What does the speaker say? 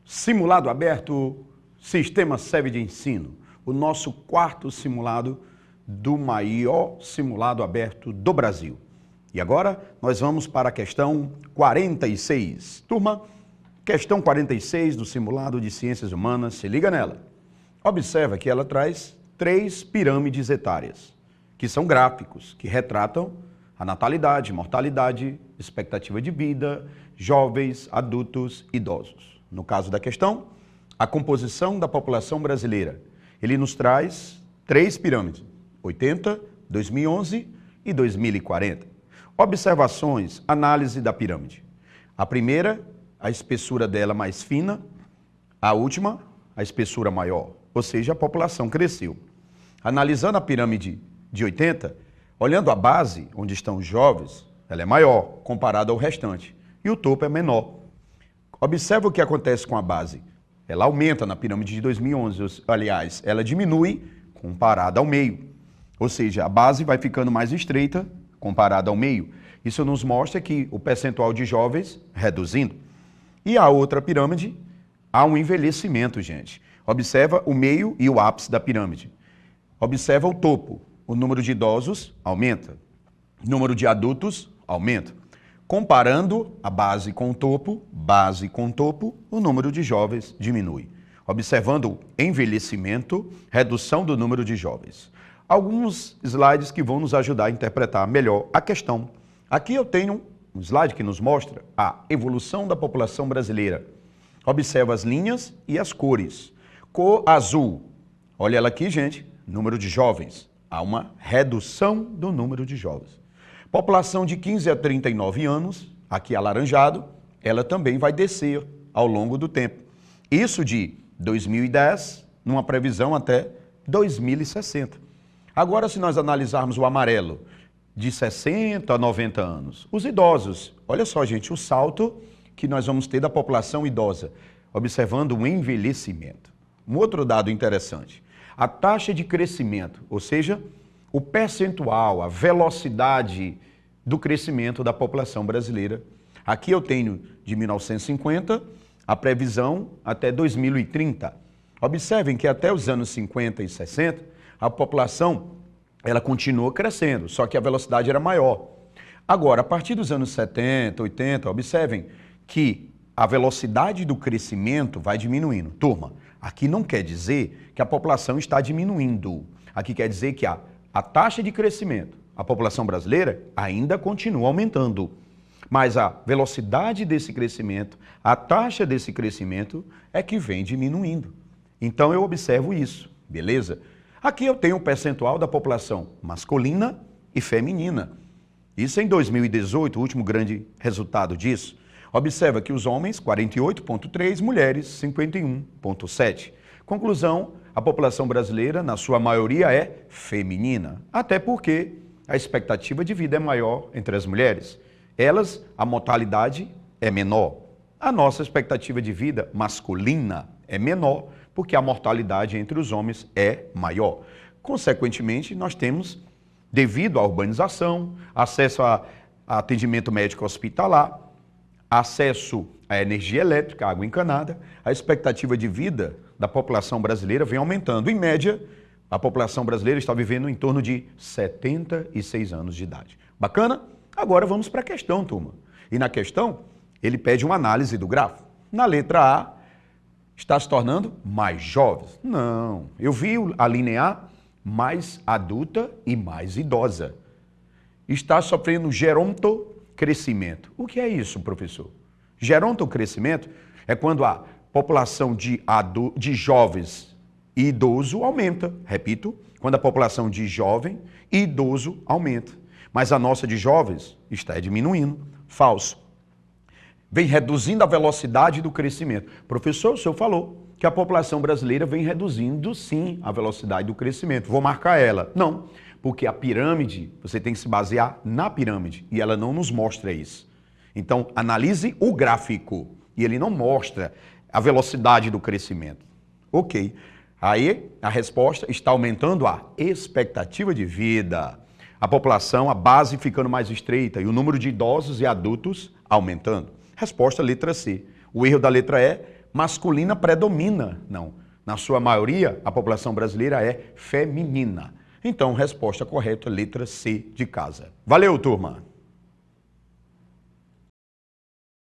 Simulado aberto, Sistema SEB de Ensino, o nosso quarto simulado do maior simulado aberto do Brasil. E agora nós vamos para a questão 46. Turma, questão 46 do simulado de Ciências Humanas, se liga nela. Observa que ela traz 3 pirâmides etárias, que são gráficos, que retratam a natalidade, mortalidade, expectativa de vida, jovens, adultos, idosos. No caso da questão, a composição da população brasileira. Ele nos traz 3 pirâmides, 80, 2011 e 2040. Observações, análise da pirâmide. A primeira, a espessura dela mais fina. A última, a espessura maior, ou seja, a população cresceu. Analisando a pirâmide de 80, olhando a base, onde estão os jovens, ela é maior comparada ao restante e o topo é menor. Observa o que acontece com a base. Ela aumenta na pirâmide de 2011, aliás, ela diminui comparada ao meio. Ou seja, a base vai ficando mais estreita comparada ao meio. Isso nos mostra que o percentual de jovens reduzindo. E a outra pirâmide, há um envelhecimento, gente. Observa o meio e o ápice da pirâmide. Observa o topo. O número de idosos aumenta. O número de adultos aumenta. Comparando a base com o topo, o número de jovens diminui. Observando o envelhecimento, redução do número de jovens. Alguns slides que vão nos ajudar a interpretar melhor a questão. Aqui eu tenho um slide que nos mostra a evolução da população brasileira. Observa as linhas e as cores. Cor azul. Olha ela aqui, gente. Número de jovens. Há uma redução do número de jovens. População de 15 a 39 anos, aqui alaranjado, ela também vai descer ao longo do tempo. Isso de 2010, numa previsão até 2060. Agora, se nós analisarmos o amarelo, de 60 a 90 anos, os idosos, olha só, gente, o salto que nós vamos ter da população idosa, observando o envelhecimento. Um outro dado interessante, a taxa de crescimento, ou seja, o percentual, a velocidade do crescimento da população brasileira. Aqui eu tenho de 1950 a previsão até 2030. Observem que até os anos 50 e 60, a população ela continuou crescendo, só que a velocidade era maior. Agora, a partir dos anos 70, 80, observem que a velocidade do crescimento vai diminuindo. Turma, aqui não quer dizer que a população está diminuindo. Aqui quer dizer que a taxa de crescimento, a população brasileira ainda continua aumentando. Mas a velocidade desse crescimento, a taxa desse crescimento é que vem diminuindo. Então eu observo isso, beleza? Aqui eu tenho o percentual da população masculina e feminina. Isso em 2018, o último grande resultado disso. Observa que os homens, 48,3%, mulheres, 51,7%. Conclusão, a população brasileira, na sua maioria, é feminina. Até porque a expectativa de vida é maior entre as mulheres. Elas, a mortalidade é menor. A nossa expectativa de vida masculina é menor, porque a mortalidade entre os homens é maior. Consequentemente, nós temos, devido à urbanização, acesso a atendimento médico hospitalar, acesso à energia elétrica, água encanada, a expectativa de vida da população brasileira vem aumentando. Em média, a população brasileira está vivendo em torno de 76 anos de idade. Bacana? Agora vamos para a questão, turma. E na questão, ele pede uma análise do gráfico. Na letra A, está se tornando mais jovens? Não. Eu vi a linha A mais adulta e mais idosa. Está sofrendo gerontocrescimento. O que é isso, professor? Gerontocrescimento é quando a população de jovens e idoso aumenta. Repito, quando a população de jovem e idoso aumenta. Mas a nossa de jovens está diminuindo. Falso. Vem reduzindo a velocidade do crescimento. Professor, o senhor falou que a população brasileira vem reduzindo, sim, a velocidade do crescimento. Vou marcar ela. Não, porque a pirâmide, você tem que se basear na pirâmide e ela não nos mostra isso. Então, analise o gráfico e ele não mostra a velocidade do crescimento. Ok. Aí, a resposta está aumentando a expectativa de vida. A população, a base ficando mais estreita e o número de idosos e adultos aumentando. Resposta letra C. O erro da letra E, masculina predomina. Não. Na sua maioria, a população brasileira é feminina. Então, resposta correta, letra C de casa. Valeu, turma!